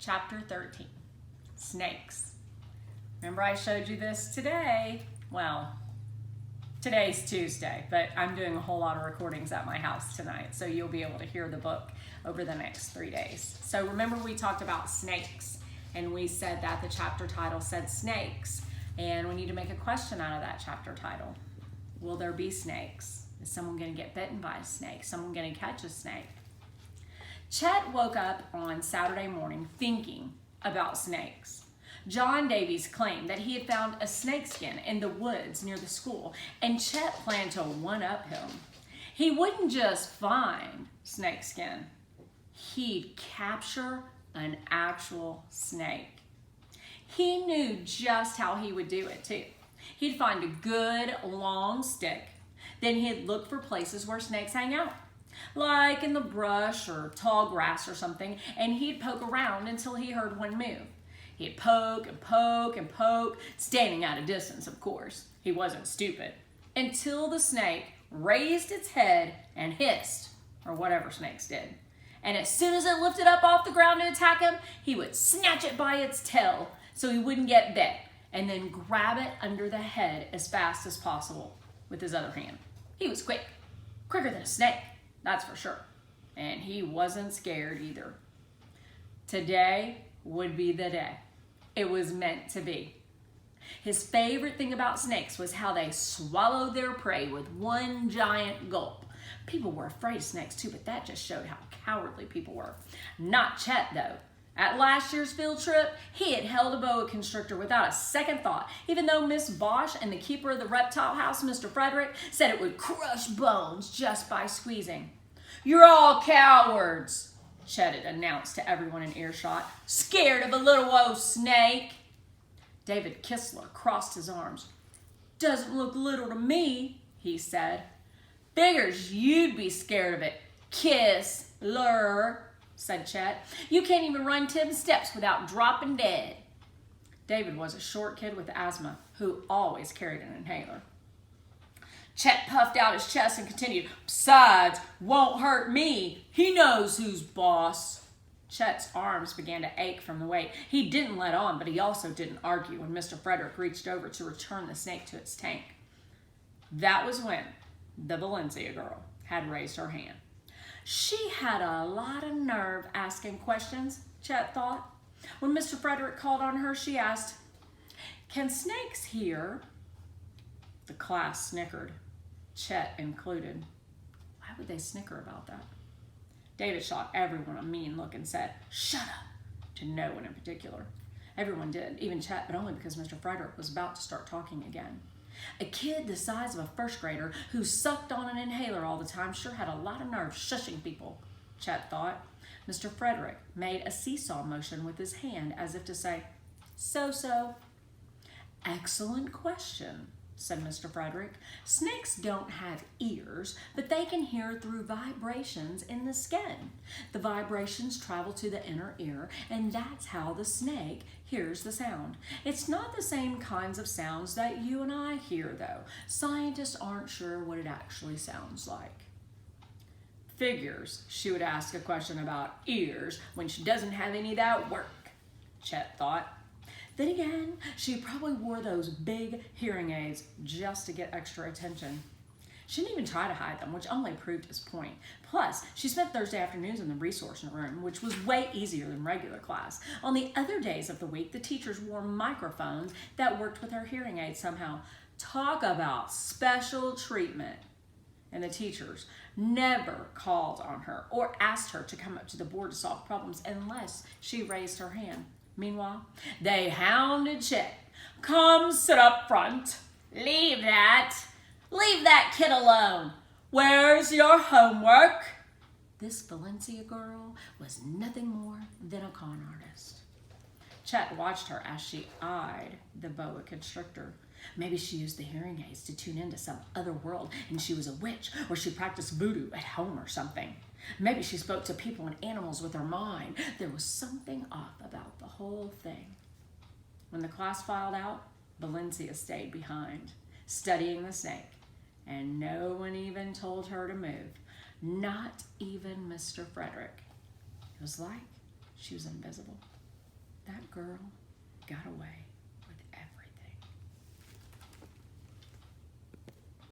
Chapter 13, Snakes. Remember I showed you this today? Well, today's Tuesday, but I'm doing a whole lot of recordings at my house tonight, so you'll be able to hear the book over the next 3 days. So remember we talked about snakes, and we said that the chapter title said snakes, and we need to make a question out of that chapter title. Will there be snakes? Is someone going to get bitten by a snake? Someone going to catch a snake? Chet woke up on Saturday morning thinking about snakes. John Davies claimed that he had found a snakeskin in the woods near the school, and Chet planned to one-up him. He wouldn't just find snakeskin, he'd capture an actual snake. He knew just how he would do it too. He'd find a good long stick, then he'd look for places where snakes hang out, like in the brush or tall grass or something, and he'd poke around until he heard one move. He'd poke and poke and poke, standing at a distance, of course. He wasn't stupid. Until the snake raised its head and hissed, or whatever snakes did. And as soon as it lifted up off the ground to attack him, he would snatch it by its tail so he wouldn't get bit, and then grab it under the head as fast as possible with his other hand. He was quick, quicker than a snake, that's for sure. And he wasn't scared either. Today would be the day. It was meant to be. His favorite thing about snakes was how they swallowed their prey with one giant gulp. People were afraid of snakes too, but that just showed how cowardly people were. Not Chet though. At last year's field trip, he had held a boa constrictor without a second thought, even though Miss Bosch and the keeper of the reptile house, Mr. Frederick, said it would crush bones just by squeezing. "You're all cowards," Chet had announced to everyone in earshot. "Scared of a little old snake." David Kistler crossed his arms. "Doesn't look little to me," he said. "Figures you'd be scared of it, Kistler," said Chet. "You can't even run 10 steps without dropping dead." David was a short kid with asthma who always carried an inhaler. Chet puffed out his chest and continued, "Besides, won't hurt me. He knows who's boss." Chet's arms began to ache from the weight. He didn't let on, but he also didn't argue when Mr. Frederick reached over to return the snake to its tank. That was when the Valencia girl had raised her hand. She had a lot of nerve asking questions, Chet thought. When Mr. Frederick called on her, she asked, "Can snakes hear?" The class snickered, Chet included. Why would they snicker about that? David shot everyone a mean look and said, "Shut up," to no one in particular. Everyone did, even Chet, but only because Mr. Frederick was about to start talking again. A kid the size of a first grader who sucked on an inhaler all the time sure had a lot of nerve shushing people, Chet thought. Mr. Frederick made a seesaw motion with his hand as if to say, "So-so." "Excellent question," said Mr. Frederick. "Snakes don't have ears, but they can hear through vibrations in the skin. The vibrations travel to the inner ear, and that's how the snake hears the sound. It's not the same kinds of sounds that you and I hear, though. Scientists aren't sure what it actually sounds like." Figures she would ask a question about ears when she doesn't have any of that work, Chet thought. Then again, she probably wore those big hearing aids just to get extra attention. She didn't even try to hide them, which only proved his point. Plus, she spent Thursday afternoons in the resource room, which was way easier than regular class. On the other days of the week, the teachers wore microphones that worked with her hearing aids somehow. Talk about special treatment. And the teachers never called on her or asked her to come up to the board to solve problems unless she raised her hand. Meanwhile, they hounded Chet. "Come sit up front. Leave that kid alone. Where's your homework?" This Valencia girl was nothing more than a con artist. Chet watched her as she eyed the boa constrictor. Maybe she used the hearing aids to tune into some other world and she was a witch, or she practiced voodoo at home or something. Maybe she spoke to people and animals with her mind. There was something off about the whole thing. When the class filed out, Valencia stayed behind, studying the snake, and no one even told her to move, not even Mr. Frederick. It was like she was invisible. that girl got away.